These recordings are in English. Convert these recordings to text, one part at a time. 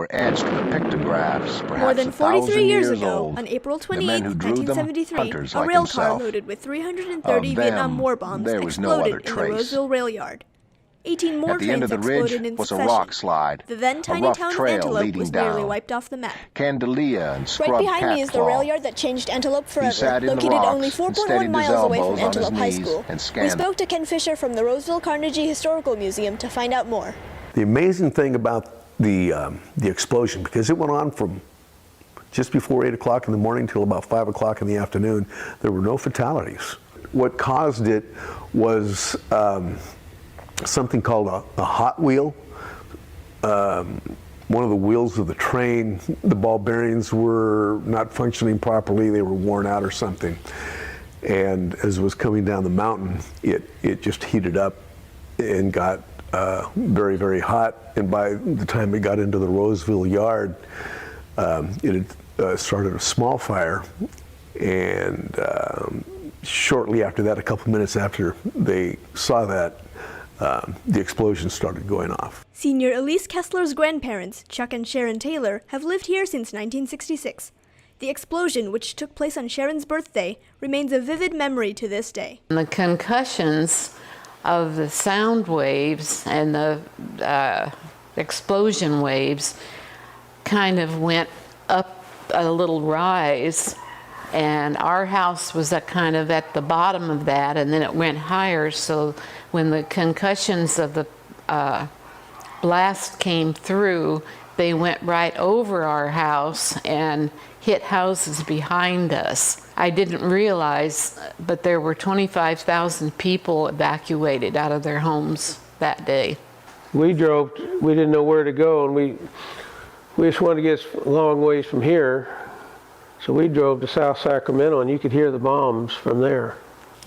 were etched with pictographs, perhaps More than 1,000 43 years years ago, old. on April The 28, men who drew them, 1973, hunters a like rail car himself. loaded with 330 Of Vietnam them, War bombs there was no exploded other in the trace. Roseville Rail Yard. 18 more At the end trains of the ridge exploded in was a succession. rock slide, The then a tiny rough town of trail Antelope leading was nearly down. wiped off the map. Candelia and Right scrubbed behind me is the rail catclaw. yard that changed Antelope He forever, sat in the located only rocks and 4.1 steadied his miles away from elbows on his Antelope High knees School. and We scanned. spoke to Ken Fisher from the Roseville Carnegie Historical Museum to find out more. The amazing thing about the explosion, because it went on from just before 8 o'clock in the morning till about 5 o'clock in the afternoon, there were no fatalities. What caused it was something called a hot wheel. One of the wheels of the train, the ball bearings were not functioning properly, they were worn out or something. And as it was coming down the mountain, it just heated up and got very, very hot. And by the time it got into the Roseville Yard, it had started a small fire. And shortly after that, a couple minutes after they saw that, the explosion started going off. Senior Elise Kessler's grandparents, Chuck and Sharon Taylor, have lived here since 1966. The explosion, which took place on Sharon's birthday, remains a vivid memory to this day. The concussions of the sound waves and the explosion waves kind of went up a little rise, and our house was kind of at the bottom of that, and then it went higher. So when the concussions of the blast came through, they went right over our house and hit houses behind us. I didn't realize, but there were 25,000 people evacuated out of their homes that day. We drove, we didn't know where to go, and we just wanted to get a long ways from here. So we drove to South Sacramento, and you could hear the bombs from there.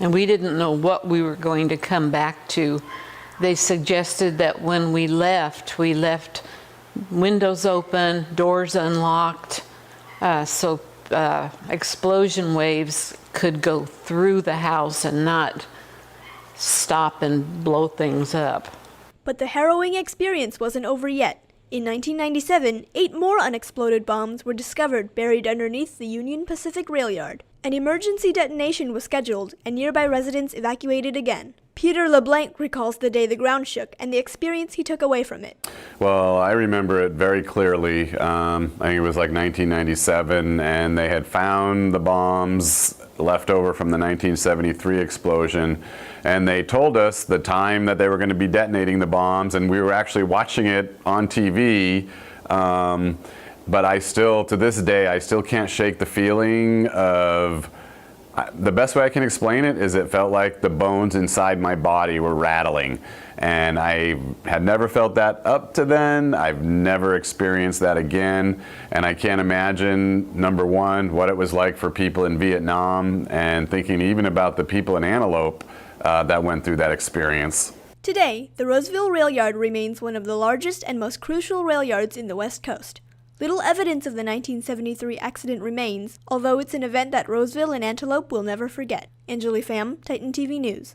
And we didn't know what we were going to come back to. They suggested that when we left windows open, doors unlocked, so explosion waves could go through the house and not stop and blow things up. But the harrowing experience wasn't over yet. In 1997, 8 more unexploded bombs were discovered buried underneath the Union Pacific Rail Yard. An emergency detonation was scheduled, and nearby residents evacuated again. Peter LeBlanc recalls the day the ground shook and the experience he took away from it. Well, I remember it very clearly. I think it was like 1997, and they had found the bombs left over from the 1973 explosion, and they told us the time that they were going to be detonating the bombs, and we were actually watching it on TV. But I still, to this day, I still can't shake the feeling of, the best way I can explain it is it felt like the bones inside my body were rattling. And I had never felt that up to then. I've never experienced that again. And I can't imagine, number one, what it was like for people in Vietnam, and thinking even about the people in Antelope that went through that experience. Today, the Roseville Rail Yard remains one of the largest and most crucial rail yards in the West Coast. Little evidence of the 1973 accident remains, although it's an event that Roseville and Antelope will never forget. Angelie, Pham, Titan TV News.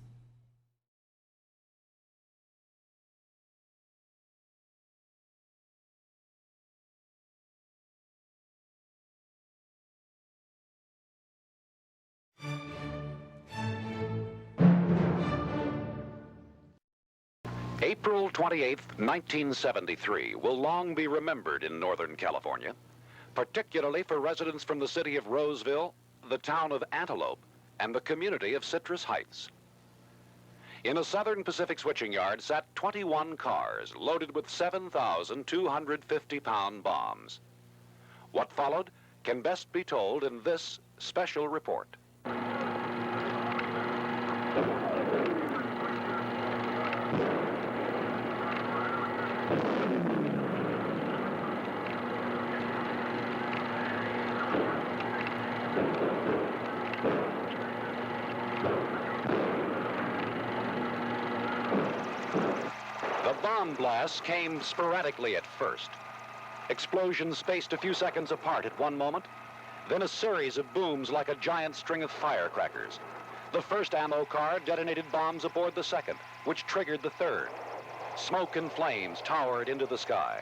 April 28, 1973 will long be remembered in Northern California, particularly for residents from the city of Roseville, the town of Antelope, and the community of Citrus Heights. In a Southern Pacific switching yard sat 21 cars loaded with 7,250-pound bombs. What followed can best be told in this special report. The bomb blasts came sporadically at first. Explosions spaced a few seconds apart at one moment, then a series of booms like a giant string of firecrackers. The first ammo car detonated bombs aboard the second, which triggered the third. Smoke and flames towered into the sky.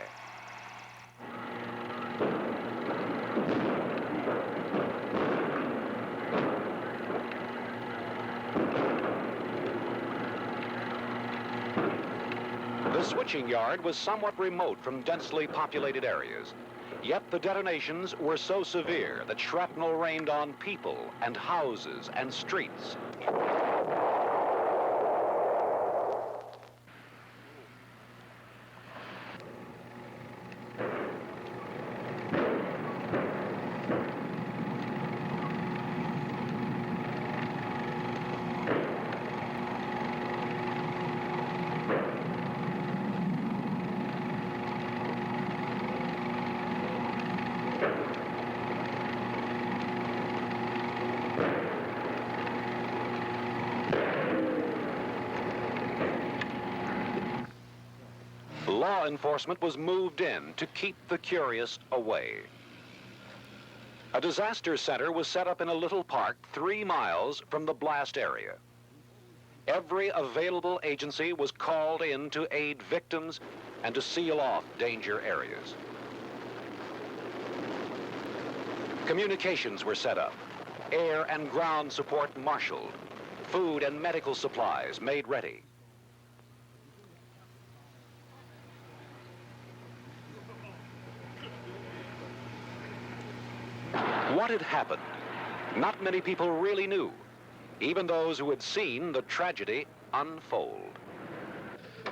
The switching yard was somewhat remote from densely populated areas. Yet the detonations were so severe that shrapnel rained on people and houses and streets. Law enforcement was moved in to keep the curious away. A disaster center was set up in a little park 3 miles from the blast area. Every available agency was called in to aid victims and to seal off danger areas. Communications were set up, air and ground support marshaled, food and medical supplies made ready. What had happened? Not many people really knew, even those who had seen the tragedy unfold.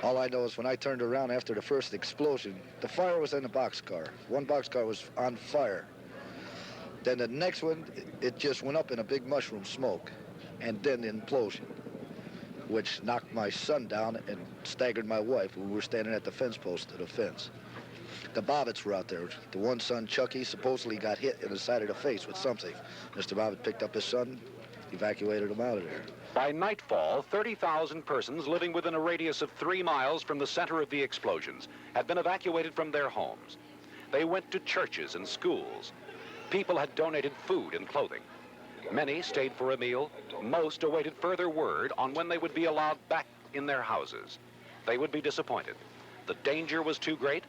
All I know is when I turned around after the first explosion, the fire was in the boxcar. One boxcar was on fire. Then the next one, it just went up in a big mushroom smoke, and then the implosion, which knocked my son down and staggered my wife, who were standing at the fence post of the fence. The Bobbitts were out there. The one son, Chucky, supposedly got hit in the side of the face with something. Mr. Bobbitt picked up his son, evacuated him out of there. By nightfall, 30,000 persons living within a radius of 3 miles from the center of the explosions had been evacuated from their homes. They went to churches and schools. People had donated food and clothing. Many stayed for a meal. Most awaited further word on when they would be allowed back in their houses. They would be disappointed. The danger was too great,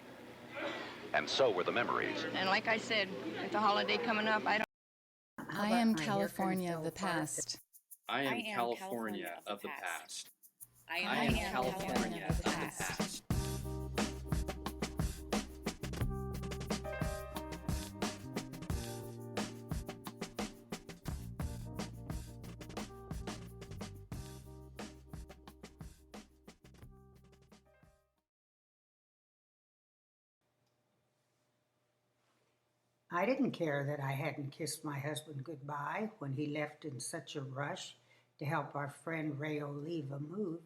and so were the memories. And like I said, with the holiday coming up, I am California of the past. I am California of the past. I am California of the past. I didn't care that I hadn't kissed my husband goodbye when he left in such a rush to help our friend Ray Oliva move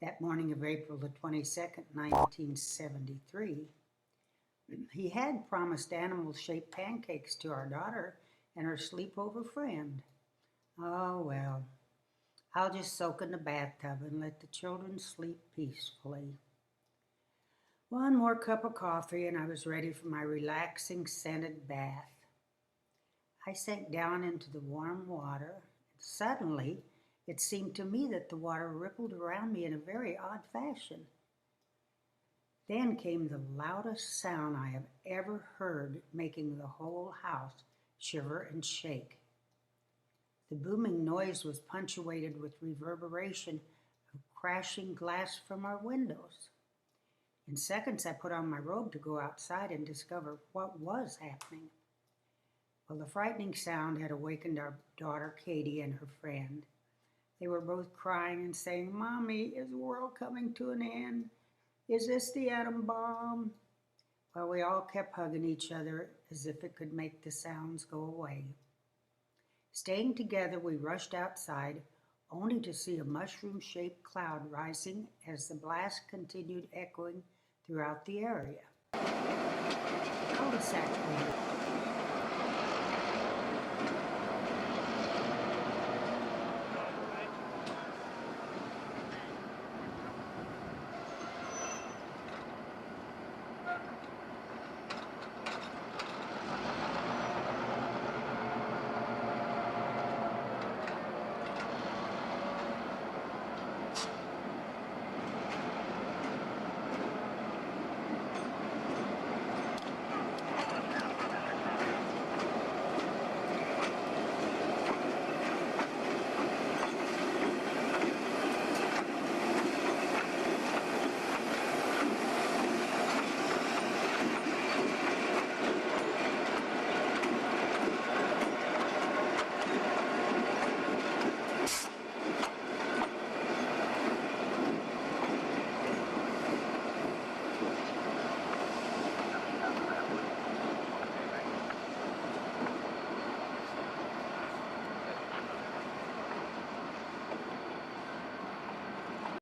that morning of April the 22nd, 1973. He had promised animal-shaped pancakes to our daughter and her sleepover friend. Oh, well, I'll just soak in the bathtub and let the children sleep peacefully. One more cup of coffee and I was ready for my relaxing scented bath. I sank down into the warm water. Suddenly, it seemed to me that the water rippled around me in a very odd fashion. Then came the loudest sound I have ever heard, making the whole house shiver and shake. The booming noise was punctuated with reverberation of crashing glass from our windows. In seconds, I put on my robe to go outside and discover what was happening. Well, the frightening sound had awakened our daughter, Katie, and her friend. They were both crying and saying, "Mommy, is the world coming to an end? Is this the atom bomb?" Well, we all kept hugging each other as if it could make the sounds go away. Staying together, we rushed outside, only to see a mushroom-shaped cloud rising as the blast continued echoing throughout the area. Cul-de-sac